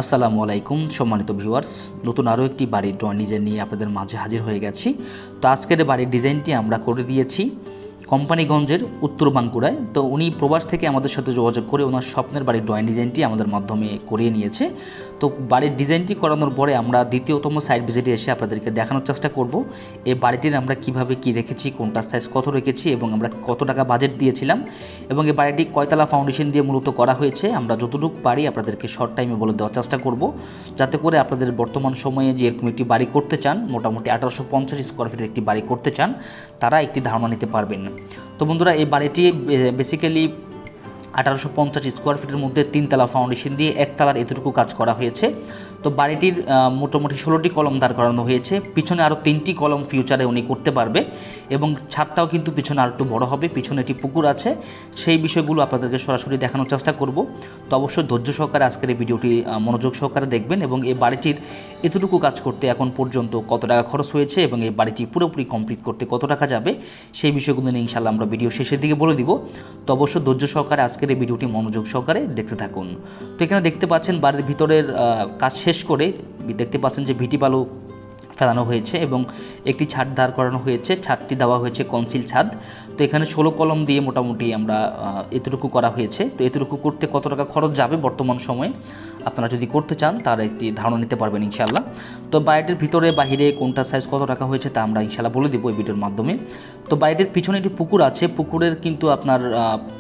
আসসালামু আলাইকুম সম্মানিত ভিউয়ার্স, নতুন আরও একটি বাড়ির ড্রয়িং ডিজাইন নিয়ে আপনাদের মাঝে হাজির হয়ে গেছি। তো আজকের বাড়ির ডিজাইনটি আমরা করে দিয়েছি কোম্পানিগঞ্জের উত্তর বাঁকুড়ায়। তো উনি প্রবাস থেকে আমাদের সাথে যোগাযোগ করে ওনার স্বপ্নের বাড়ির ড্রয়িং ডিজাইনটি আমাদের মাধ্যমে করিয়ে নিয়েছে। তো বাড়ির ডিজাইনটি করানোর পরে আমরা দ্বিতীয়তম সাইট ভিজিটে এসে আপনাদেরকে দেখানোর চেষ্টা করব এই বাড়িটির আমরা কিভাবে কি রেখেছি, কোনটা সাইজ কত রেখেছি এবং আমরা কত টাকা বাজেট দিয়েছিলাম এবং এই বাড়িটি কয়তলা ফাউন্ডেশন দিয়ে মূলত করা হয়েছে। আমরা যতটুকু পারি আপনাদেরকে শর্ট টাইমে বলে দেওয়ার চেষ্টা করব, যাতে করে আপনাদের বর্তমান সময়ে যে এরকম একটি বাড়ি করতে চান, মোটামুটি 1850 স্কোয়ার ফিটের একটি বাড়ি করতে চান, তারা একটি ধারণা নিতে পারবেন। তো বন্ধুরা, এই বাড়িটি বেসিক্যালি 1850 স্কোয়ার ফিটের মধ্যে 3তলা ফাউন্ডেশন দিয়ে একতলার এতটুকু কাজ করা হয়েছে। তো বাড়িটির মোটামুটি 16টি কলম দাঁড় করানো হয়েছে। পিছনে আরও 3টি কলম ফিউচারে উনি করতে পারবে এবং ছাদটাও কিন্তু পিছনে আর একটু বড় হবে। পিছনে একটি পুকুর আছে, সেই বিষয়গুলো আপনাদেরকে সরাসরি দেখানোর চেষ্টা করব। তো অবশ্যই ধৈর্য সহকারে আজকের এই ভিডিওটি মনোযোগ সহকারে দেখবেন এবং এই বাড়িটির এতটুকু কাজ করতে এখন পর্যন্ত কত টাকা খরচ হয়েছে এবং এই বাড়িটি পুরোপুরি কমপ্লিট করতে কত টাকা যাবে, সেই বিষয়গুলো নিয়ে ইনশাআল্লাহ আমরা ভিডিও শেষের দিকে বলে দিব। তো অবশ্যই ধৈর্য সহকারে আজকের এই ভিডিওটি মনোযোগ সহকারে দেখতে থাকুন। তো এখানে দেখতে পাচ্ছেন বাড়ির ভিতরের কাজ শেষ করে দেখতে পাচ্ছেন যে ভিটি বালু ফেলানো হয়েছে এবং একটি ছাদ দাঁড় করানো হয়েছে। ছাদটি দেওয়া হয়েছে কনসিল ছাদ। তো এখানে 16 কলম দিয়ে মোটামুটি আমরা এতটুকু করা হয়েছে। তো এতটুকু করতে কত টাকা খরচ যাবে বর্তমান সময়ে আপনারা যদি করতে চান তার একটি ধারণা নিতে পারবেন ইনশাআল্লাহ। তো বাড়িটির ভিতরে বাহিরে কোনটা সাইজ কত টাকা হয়েছে তা আমরা ইনশাআল্লাহ বলে দেবো এই ভিডিওর মাধ্যমে। তো বাড়িটির পিছনে একটি পুকুর আছে, পুকুরের কিন্তু আপনার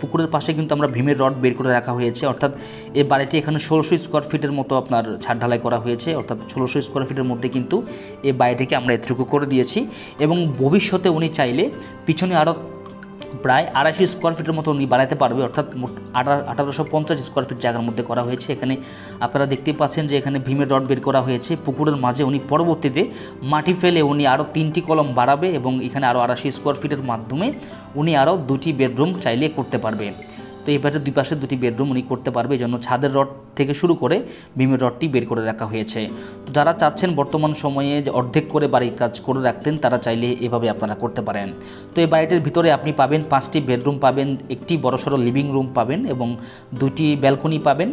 পুকুরের পাশে কিন্তু আমরা ভীমের রড বের করে রাখা হয়েছে। অর্থাৎ এই বাড়িটি এখানে 1600 স্কোয়ার ফিটের মতো আপনার ছাদ ঢালাই করা হয়েছে। অর্থাৎ 1600 স্কোয়ার ফিটের মধ্যে কিন্তু এই বাড়িটিকে আমরা এতটুকু করে দিয়েছি এবং ভবিষ্যতে উনি চাইলে পিছনে আরও প্রায় 250 স্কোয়ার ফিটের মতো উনি বাড়াতে পারবে। অর্থাৎ 1850 স্কোয়ার ফিট জায়গার মধ্যে করা হয়েছে। এখানে আপনারা দেখতেই পাচ্ছেন যে এখানে ভীমের রড বের করা হয়েছে। পুকুরের মাঝে উনি পরবর্তীতে মাটি ফেলে উনি আরও 3টি কলম বাড়াবে এবং এখানে আরও 280 স্কোয়ার ফিটের মাধ্যমে উনি আরও 2টি বেডরুম চাইলে করতে পারবে। তো এই বাড়ির দুই পাশে 2টি বেডরুম উনি করতে পারবে, এই জন্য ছাদের রড থেকে শুরু করে ভীমের রডটি বের করে রাখা হয়েছে। তো যারা চাচ্ছেন বর্তমান সময়ে যে অর্ধেক করে বাড়ির কাজ করে রাখতেন, তারা চাইলে এভাবে আপনারা করতে পারেন। তো এই বাড়িটির ভিতরে আপনি পাবেন 5টি বেডরুম পাবেন, একটি বড়সড় লিভিং রুম পাবেন এবং 2টি ব্যালকনি পাবেন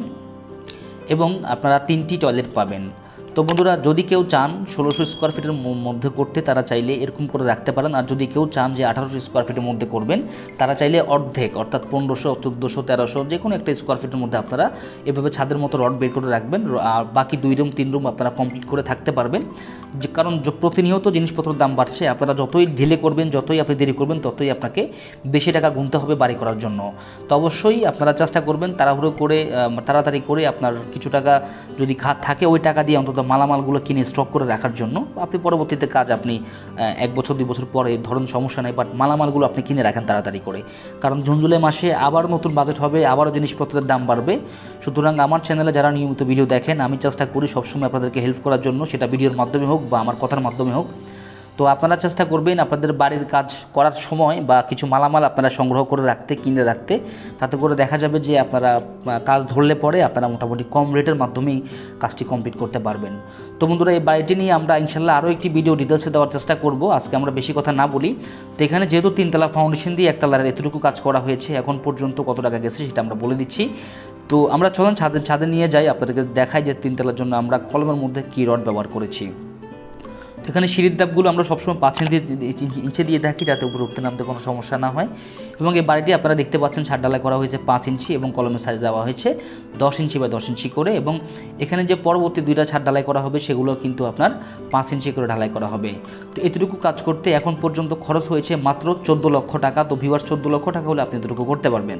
এবং আপনারা 3টি টয়লেট পাবেন। তো বন্ধুরা, যদি কেউ চান 1600 স্কোয়ার ফিটের মধ্যে করতে, তারা চাইলে এরকম করে রাখতে পারেন। আর যদি কেউ চান যে 1800 স্কোয়ার ফিটের মধ্যে করবেন, তারা চাইলে অর্ধেক অর্থাৎ 1500, 1400, 1300 যে কোনো একটা স্কোয়ার ফিটের মধ্যে আপনারা এভাবে ছাদের মতো রড বের করে রাখবেন। আর বাকি 2 রুম 3 রুম আপনারা কমপ্লিট করে থাকতে পারবেন। কারণ প্রতিনিয়ত জিনিসপত্রের দাম বাড়ছে। আপনারা যতই ঢিলে করবেন, যতই আপনি দেরি করবেন, ততই আপনাকে বেশি টাকা গুনতে হবে বাড়ি করার জন্য। তো অবশ্যই আপনারা চেষ্টা করবেন তাড়াহুড়ো করে, তাড়াতাড়ি করে আপনার কিছু টাকা যদি খাত থাকে ওই টাকা দিয়ে অন্তত মালামালগুলো কিনে স্টক করে রাখার জন্য। আপনি পরবর্তীতে কাজ আপনি 1 বছর 2 বছর পরে ধরুন সমস্যা নেই, বাট মালামালগুলো আপনি কিনে রাখেন তাড়াতাড়ি করে, কারণ জুন জুলাই মাসে আবার নতুন বাজেট হবে, আবারও জিনিসপত্রের দাম বাড়বে। সুতরাং আমার চ্যানেলে যারা নিয়মিত ভিডিও দেখেন, আমি চেষ্টা করি সবসময় আপনাদেরকে হেল্প করার জন্য, সেটা ভিডিওর মাধ্যমে হোক বা আমার কথার মাধ্যমে হোক। তো আপনারা চেষ্টা করবেন আপনাদের বাড়ির কাজ করার সময় বা কিছু মালামাল আপনারা সংগ্রহ করে রাখতে, কিনে রাখতে। তাতে করে দেখা যাবে যে আপনারা কাজ ধরলে পরে আপনারা মোটামুটি কম রেটের মাধ্যমেই কাজটি কমপ্লিট করতে পারবেন। তো বন্ধুরা, এই বাড়িটি নিয়ে আমরা ইনশাল্লাহ আরও একটি ভিডিও ডিটেলসে দেওয়ার চেষ্টা করব। আজকে আমরা বেশি কথা না বলি। তো এখানে যেহেতু 3তলা ফাউন্ডেশন দিয়ে একতলার এতটুকু কাজ করা হয়েছে, এখন পর্যন্ত কত টাকা গেছে সেটা আমরা বলে দিচ্ছি। তো আমরা চলুন ছাদে নিয়ে যাই, আপনাদেরকে দেখাই যে 3তলার জন্য আমরা কলমের মধ্যে কী রড ব্যবহার করেছি। এখানে সিঁড়ির ধাপগুলো আমরা সবসময় 5 ইঞ্চি দিয়ে থাকি, যাতে উপরে উঠতে নামতে কোনো সমস্যা না হয়। এবং এই বাড়িটি আপনারা দেখতে পাচ্ছেন ছাদ ঢালাই করা হয়েছে 5 ইঞ্চি এবং কলমের সাইজ দেওয়া হয়েছে 10 ইঞ্চি বা 10 ইঞ্চি করে। এবং এখানে যে পরবর্তী 2টা ছাদ ঢালাই করা হবে সেগুলো কিন্তু আপনার 5 ইঞ্চি করে ঢালাই করা হবে। তো এতটুকু কাজ করতে এখন পর্যন্ত খরচ হয়েছে মাত্র 14 লক্ষ টাকা। তো ভিউয়ার্স, 14 লক্ষ টাকা হলে আপনি এতটুকু করতে পারবেন।